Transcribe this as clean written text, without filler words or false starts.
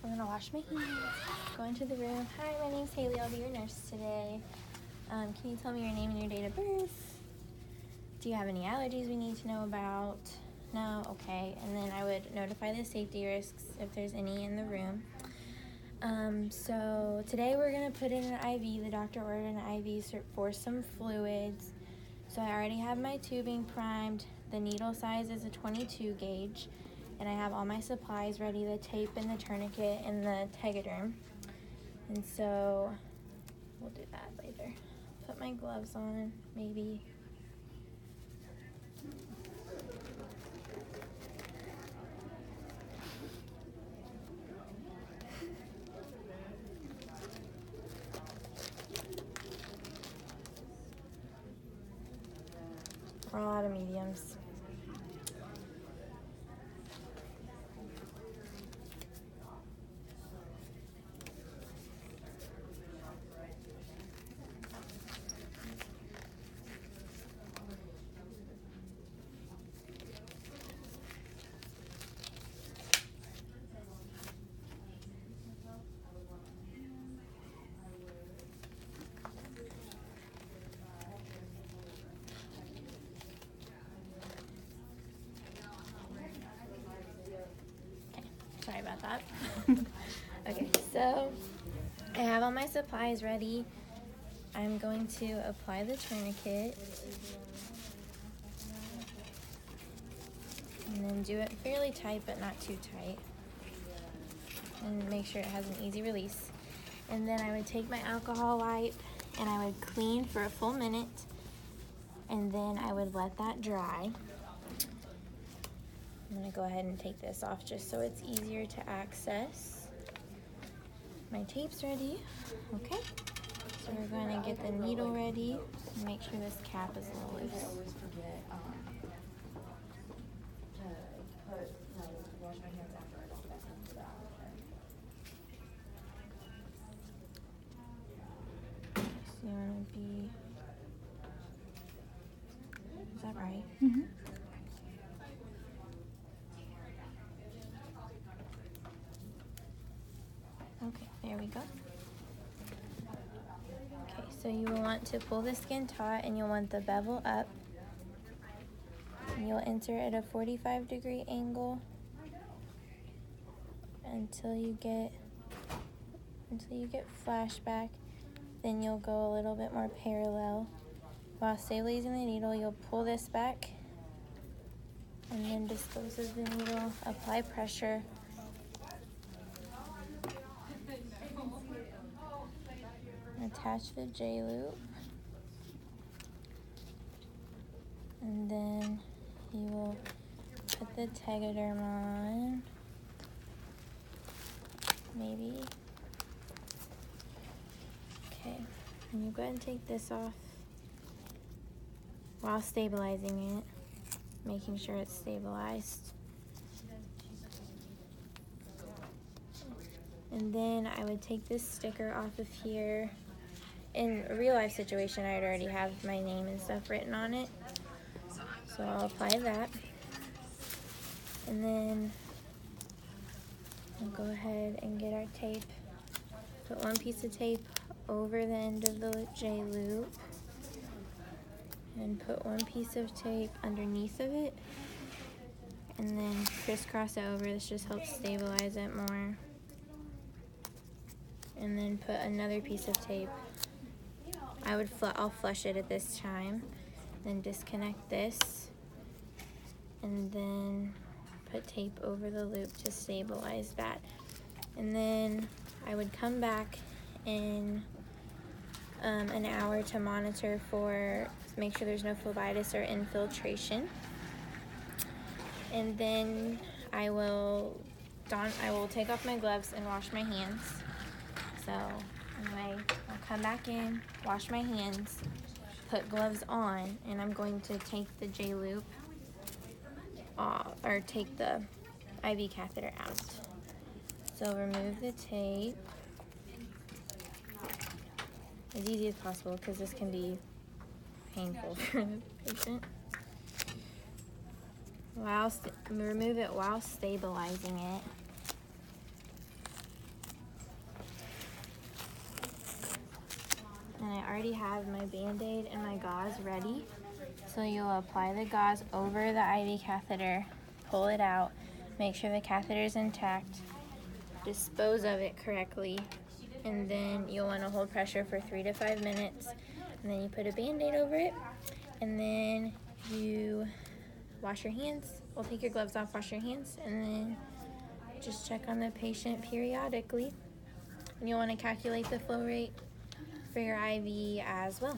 I'm gonna wash my hands, go into the room. Hi, my name's Haley. I'll be your nurse today. Can you tell me your name and your date of birth? Do you have any allergies we need to know about? No? Okay. And then I would notify the safety risks if there's any in the room. So today we're gonna put in an IV. The doctor ordered an IV for some fluids. So I already have my tubing primed. The needle size is a 22 gauge. And I have all my supplies ready, the tape and the tourniquet and the tegaderm. And so we'll do that later. Put my gloves on, maybe. We're all out of mediums. Sorry about that. Okay, so I have all my supplies ready. I'm going to apply the tourniquet and then do it fairly tight but not too tight, and make sure it has an easy release. And then I would take my alcohol wipe and I would clean for a full minute, and then I would let that dry. I'm gonna go ahead and take this off just so it's easier to access. My tape's ready. Okay, so we're gonna get the needle ready and make sure this cap is a little loose. I always forget to wash my hands after I got back into that. So you wanna be, is that right? Mm-hmm. Okay, there we go. Okay, so you will want to pull the skin taut and you'll want the bevel up. And you'll enter at a 45-degree angle until you get flashback. Then you'll go a little bit more parallel. While stabilizing the needle, you'll pull this back and then dispose of the needle. Apply pressure. Attach the J-loop, and then you will put the tegaderm on, maybe. Okay, and you go ahead and take this off while stabilizing it, making sure it's stabilized. And then I would take this sticker off of here. In a real life situation, I'd already have my name and stuff written on it. So I'll apply that. And then we'll go ahead and get our tape. Put one piece of tape over the end of the J-loop. And put one piece of tape underneath of it. And then crisscross it over. This just helps stabilize it more. And then put another piece of tape. I'll flush it at this time. Then disconnect this. And then put tape over the loop to stabilize that. And then I would come back in an hour to monitor make sure there's no phlebitis or infiltration. And then I will take off my gloves and wash my hands. So anyway, I'll come back in, wash my hands, put gloves on, and I'm going to take the J-loop or take the IV catheter out. So remove the tape as easy as possible because this can be painful for the patient. Remove it while stabilizing it. And I already have my Band-Aid and my gauze ready. So you'll apply the gauze over the IV catheter, pull it out, make sure the catheter is intact, dispose of it correctly, and then you'll want to hold pressure for 3 to 5 minutes, and then you put a Band-Aid over it, and then you wash your hands. We'll take your gloves off, wash your hands, and then just check on the patient periodically. And you'll want to calculate the flow rate for your IV as well.